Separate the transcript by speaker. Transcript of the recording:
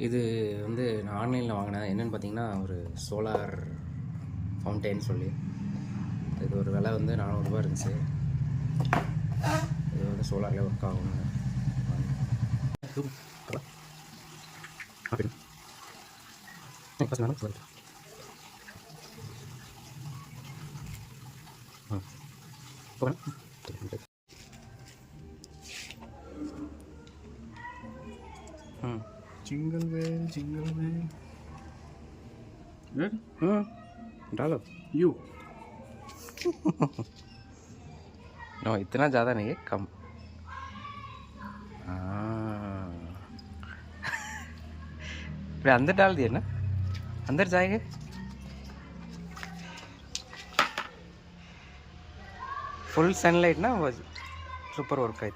Speaker 1: இது வந்து நான் ஆன்லைனில் வாங்கினேன். என்னென்னு பார்த்தீங்கன்னா, ஒரு சோலார் ஃபவுண்டைன் சொல்லி இது ஒரு விலை வந்து 400 ரூபா இருந்துச்சு. இது வந்து சோலாரில் ஒர்க் ஆகுங்க.
Speaker 2: Jingle bell, jingle bell. Good?
Speaker 1: डालो
Speaker 2: You.
Speaker 1: नो इतना ज़्यादा नहीं है, कम. फिर अंदर डाल दिए ना, अंदर जाएंगे. फुल सनलाइट ना वो सुपर वर्क है.